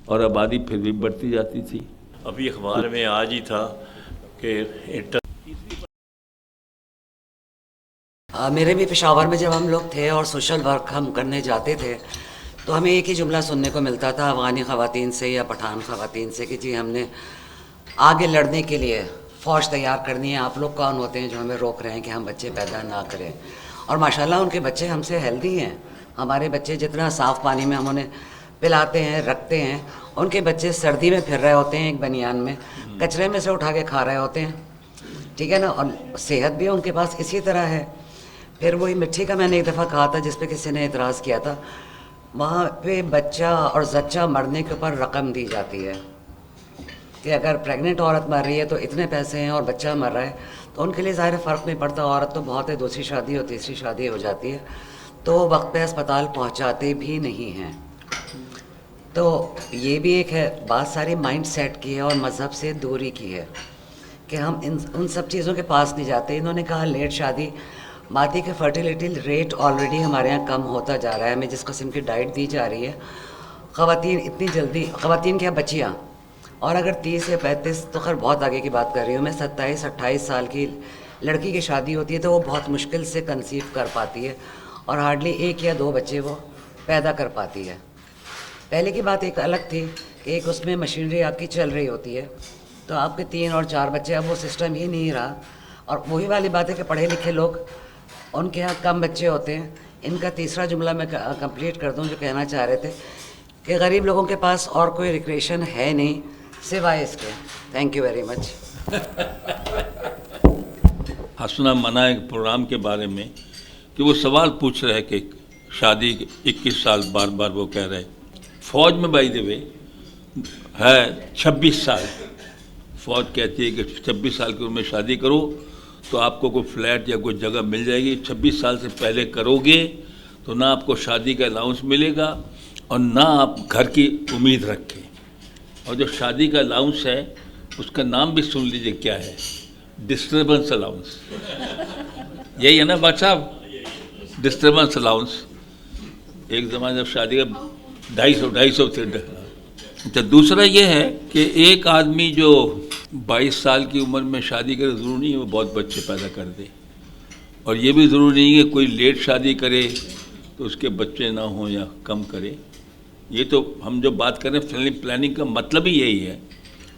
اور آبادی پھر بھی بڑھتی جاتی تھی. ابھی اخبار میں آج ہی تھا کہ میرے بھی پشاور میں جب ہم لوگ تھے اور سوشل ورک ہم کرنے جاتے تھے تو ہمیں ایک ہی جملہ سننے کو ملتا تھا افغانی خواتین سے یا پٹھان خواتین سے کہ جی ہم نے آگے لڑنے کے لیے فوج تیار کرنی ہے، آپ لوگ کون ہوتے ہیں جو ہمیں روک رہے ہیں کہ ہم بچے پیدا نہ کریں. اور ماشاءاللہ ان کے بچے ہم سے ہیلدی ہیں. ہمارے بچے جتنا صاف پانی میں ہم انہیں پلاتے ہیں رکھتے ہیں، ان کے بچے سردی میں پھر رہے ہوتے ہیں ایک بنیان میں، کچرے میں سے اٹھا کے کھا رہے ہوتے ہیں، ٹھیک ہے نا، اور صحت بھی ان کے پاس اسی طرح ہے. پھر وہی مٹی کا میں نے ایک دفعہ کہا تھا جس پہ کسی نے اعتراض کیا تھا، وہاں پہ بچہ اور زچہ مرنے کے اوپر رقم دی جاتی ہے کہ اگر پریگننٹ عورت مر رہی ہے تو اتنے پیسے ہیں اور بچہ مر رہا ہے تو ان کے لیے ظاہر فرق نہیں پڑتا. عورت تو بہت ہے، دوسری شادی ہو تیسری شادی ہو جاتی ہے تو وقت پہ اسپتال پہنچاتے بھی نہیں ہیں. تو یہ بھی ایک ہے بات، ساری مائنڈ سیٹ کی ہے اور مذہب سے دوری کی ہے کہ ہم ان سب چیزوں کے پاس نہیں جاتے. انہوں نے کہا لیٹ شادی، مادی کے فرٹیلیٹی ریٹ آلریڈی ہمارے ہاں کم ہوتا جا رہا ہے. ہمیں جس قسم کی ڈائٹ دی جا رہی ہے، خواتین اتنی جلدی، خواتین کیا بچیاں، اور اگر 30 یا 35 تو خیر بہت آگے کی بات کر رہی ہوں میں، 27-28 سال کی لڑکی کی شادی ہوتی ہے تو وہ بہت مشکل سے کنسیو کر پاتی ہے اور ہارڈلی 1 یا 2 بچے وہ پیدا کر پاتی ہے. پہلے کی بات ایک الگ تھی کہ ایک اس میں مشینری آپ کی چل رہی ہوتی ہے تو آپ کے 3 اور 4 بچے، اب وہ سسٹم ہی نہیں رہا. اور وہی والی بات ہے کہ پڑھے لکھے لوگ، ان کے یہاں کم بچے ہوتے ہیں. ان کا تیسرا جملہ میں کمپلیٹ کر دوں جو کہنا چاہ رہے تھے کہ غریب لوگوں کے پاس اور کوئی ریکریشن ہے نہیں سوائے اس کے. Thank you very much. حسنہ منع ایک پروگرام کے بارے میں کہ وہ سوال پوچھ رہے کہ شادی 21 سال بار بار وہ کہہ رہے. فوج میں بائی دی وے ہے 26 سال. فوج کہتی ہے کہ 26 سال کی عمر میں شادی کرو تو آپ کو کوئی فلیٹ یا کوئی جگہ مل جائے گی. 26 سال سے پہلے کرو گے تو نہ آپ کو شادی کا الاؤنس ملے گا اور نہ آپ گھر کی امید رکھیں. اور جو شادی کا الاؤنس ہے اس کا نام بھی سن لیجئے کیا ہے، ڈسٹربنس الاؤنس. یہی ہے نا بات صاحب، ڈسٹربنس الاؤنس. ایک زمانے جب شادی کا 250 تھے. اچھا، دوسرا یہ ہے کہ ایک آدمی جو 22 سال کی عمر میں شادی کرے ضروری نہیں ہے وہ بہت بچے پیدا کر دے، اور یہ بھی ضروری نہیں ہے کہ کوئی لیٹ شادی کرے تو اس کے بچے نہ ہوں یا کم کرے. یہ تو ہم جو بات کریں فیملی پلاننگ کا مطلب ہی یہی ہے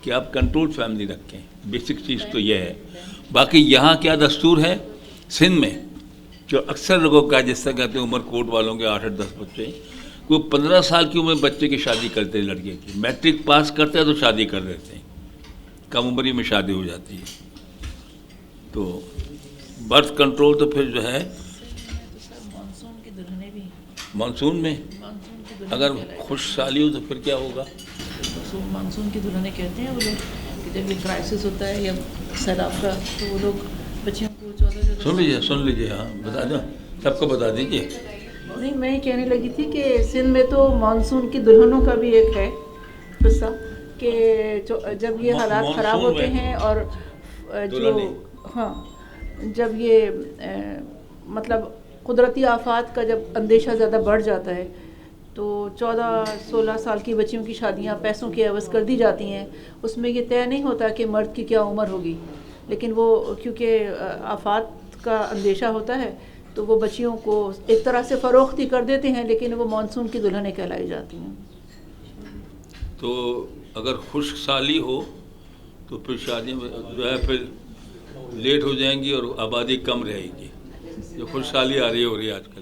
کہ آپ کنٹرول فیملی رکھیں. بیسک چیز تو یہ ہے. باقی یہاں کیا دستور ہے سندھ میں جو اکثر لوگوں کا، جس طرح کہتے ہیں عمر کوٹ والوں کے 8-10 بچے، وہ 15 سال کی عمر میں بچے کی شادی کرتے ہیں. لڑکے کی میٹرک پاس کرتے ہیں تو شادی کر دیتے ہیں، کم عمری میں شادی ہو جاتی ہے. تو برتھ کنٹرول تو پھر جو ہے مانسون میں اگر خوش سالی ہو تو پھر کیا ہوگا؟ مانسون کی دلہنیں کہتے ہیں وہ لوگ کہ جب یہ کرائسس ہوتا ہے یا سیلاب کا تو وہ لوگ بچیوں کو 14 سن لیجیے ہاں بتا دو، سب کو بتا دیجیے. نہیں، میں یہ کہنے لگی تھی کہ سندھ میں تو مانسون کی دلہنوں کا بھی ایک ہے قصہ کہ جب یہ حالات خراب ہوتے ہیں اور جو ہاں جب یہ مطلب قدرتی آفات کا جب اندیشہ زیادہ بڑھ جاتا ہے تو 14-16 سال کی بچیوں کی شادیاں پیسوں کی عوض کر دی جاتی ہیں. اس میں یہ طے نہیں ہوتا کہ مرد کی کیا عمر ہوگی، لیکن وہ کیونکہ آفات کا اندیشہ ہوتا ہے تو وہ بچیوں کو ایک طرح سے فروخت ہی کر دیتے ہیں، لیکن وہ مانسون کی دلہنیں کہلائی جاتی ہیں. تو اگر خشک سالی ہو تو پھر شادی میں جو ہے پھر لیٹ ہو جائیں گی اور آبادی کم رہے گی. جو خوش سالی آ رہی ہے آج کل.